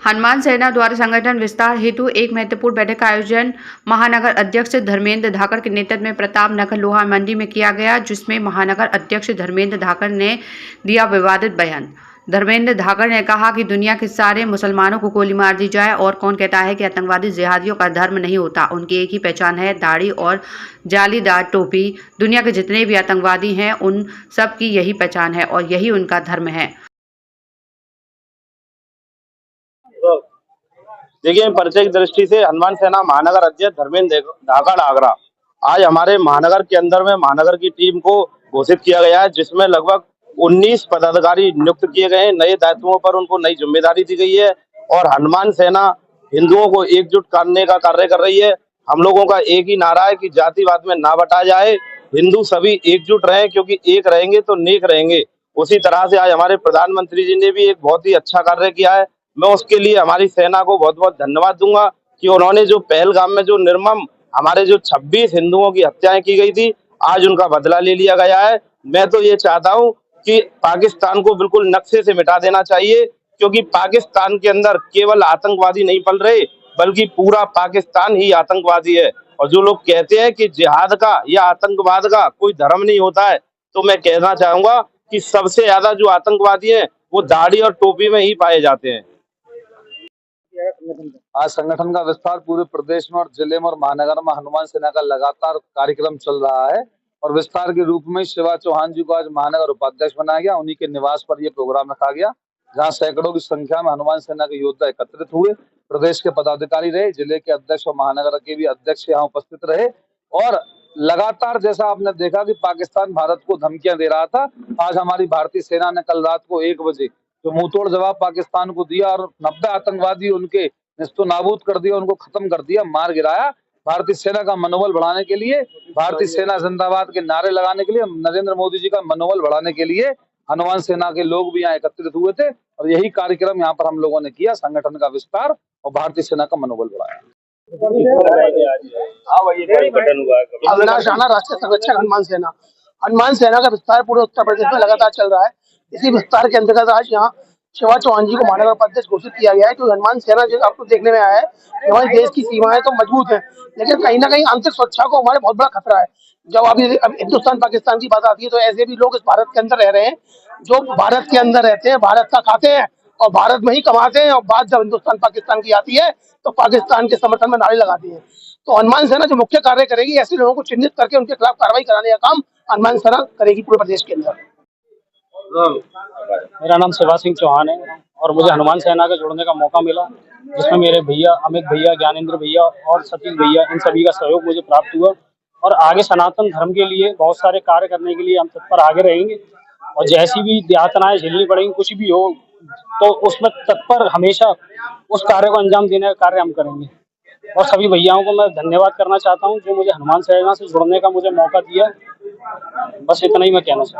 हनुमान सेना द्वारा संगठन विस्तार हेतु एक महत्वपूर्ण बैठक का आयोजन महानगर अध्यक्ष धर्मेंद्र धाकड़ के नेतृत्व में प्रताप नगर लोहा मंडी में किया गया, जिसमें महानगर अध्यक्ष धर्मेंद्र धाकड़ ने दिया विवादित बयान। धर्मेंद्र धाकड़ ने कहा कि दुनिया के सारे मुसलमानों को गोली मार दी जाए और कौन कहता है कि आतंकवादी जिहादियों का धर्म नहीं होता। उनकी एक ही पहचान है, दाढ़ी और जालीदार टोपी। दुनिया के जितने भी आतंकवादी हैं उन सब की यही पहचान है और यही उनका धर्म है। देखिए, परिचय दृष्टि से हनुमान सेना महानगर अध्यक्ष धर्मेंद्र धाकड़ आगरा आज हमारे महानगर के अंदर में महानगर की टीम को घोषित किया गया है, जिसमें लगभग 19 पदाधिकारी नियुक्त किए गए हैं। नए दायित्वों पर उनको नई जिम्मेदारी दी गई है और हनुमान सेना हिंदुओं को एकजुट करने का कार्य कर रही है। हम लोगों का एक ही नारा है कि जातिवाद में ना बटा जाए, हिंदू सभी एकजुट रहें, क्योंकि एक रहेंगे तो नेक रहेंगे। उसी तरह से आज हमारे प्रधानमंत्री जी ने भी एक बहुत ही अच्छा कार्य किया है। मैं उसके लिए हमारी सेना को बहुत बहुत धन्यवाद दूंगा कि उन्होंने जो पहलगाम में जो निर्मम हमारे जो 26 हिंदुओं की हत्याएं की गई थी, आज उनका बदला ले लिया गया है। मैं तो ये चाहता हूं कि पाकिस्तान को बिल्कुल नक्शे से मिटा देना चाहिए, क्योंकि पाकिस्तान के अंदर केवल आतंकवादी नहीं पल रहे, बल्कि पूरा पाकिस्तान ही आतंकवादी है। और जो लोग कहते हैं कि जिहाद का या आतंकवाद का कोई धर्म नहीं होता है, तो मैं कहना चाहूंगा कि सबसे ज्यादा जो आतंकवादी है वो दाढ़ी और टोपी में ही पाए जाते हैं। आज संगठन का विस्तार पूरे प्रदेश में और जिले में और महानगर में हनुमान सेना का लगातार कार्यक्रम चल रहा है और विस्तार के रूप में शिवा चौहान जी को आज महानगर उपाध्यक्ष बनाया गया। उन्हीं के निवास पर यह प्रोग्राम रखा गया, जहां सैकड़ों की संख्या में हनुमान सेना के योद्धा एकत्रित हुए। प्रदेश के पदाधिकारी रहे, जिले के अध्यक्ष और महानगर के भी अध्यक्ष यहाँ उपस्थित रहे और लगातार जैसा आपने देखा कि पाकिस्तान भारत को धमकियां दे रहा था, आज हमारी भारतीय सेना ने कल रात को 1 बजे जो मुंहतोड़ जवाब पाकिस्तान को दिया और 90 आतंकवादी उनके निस्तो नाबूद कर दिया, उनको खत्म कर दिया, मार गिराया। भारतीय सेना का मनोबल बढ़ाने के लिए, भारतीय सेना जिंदाबाद के नारे लगाने के लिए, नरेंद्र मोदी जी का मनोबल बढ़ाने के लिए हनुमान सेना के लोग भी यहाँ एकत्रित हुए थे और यही कार्यक्रम यहाँ पर हम लोगों ने किया, संगठन का विस्तार और भारतीय सेना का मनोबल बढ़ाया। राष्ट्रीय संरक्षक हनुमान सेना का विस्तार पूरे उत्तर प्रदेश में लगातार चल रहा है। इसी विस्तार के अंतर्गत आज यहाँ शिवा चौहान जी को महानगर उपाध्यक्ष घोषित किया गया है। तो हनुमान सेना जो आपको देखने में आया है, हमारे देश की सीमाएं तो मजबूत है, लेकिन कहीं ना कहीं आंतरिक सुरक्षा को हमारे बहुत बड़ा खतरा है। जब अभी हिंदुस्तान पाकिस्तान की बात आती है, तो ऐसे भी लोग इस भारत के अंदर रह रहे हैं, जो भारत के अंदर रहते हैं, भारत का खाते हैं और भारत में ही कमाते हैं, और बात जब हिंदुस्तान पाकिस्तान की आती है तो पाकिस्तान के समर्थन में नारे लगाती है। तो हनुमान सेना जो मुख्य कार्य करेगी, ऐसे लोगों को चिन्हित करके उनके खिलाफ कार्रवाई कराने का काम हनुमान सेना करेगी पूरे प्रदेश के अंदर। मेरा नाम शिवा सिंह चौहान है और मुझे हनुमान सेना के जुड़ने का मौका मिला, जिसमें मेरे भैया अमित भैया, ज्ञानेंद्र भैया और सतीश भैया, इन सभी का सहयोग मुझे प्राप्त हुआ और आगे सनातन धर्म के लिए बहुत सारे कार्य करने के लिए हम तत्पर आगे रहेंगे और जैसी भी यातनाएं झेलनी पड़ेंगी, कुछ भी हो तो उसमें तत्पर हमेशा उस कार्य को अंजाम देने का कार्य हम करेंगे। और सभी भैयाओं को मैं धन्यवाद करना चाहता हूँ जो मुझे हनुमान सेना से जुड़ने का मुझे मौका दिया। बस इतना ही मैं कहना चाहता हूँ।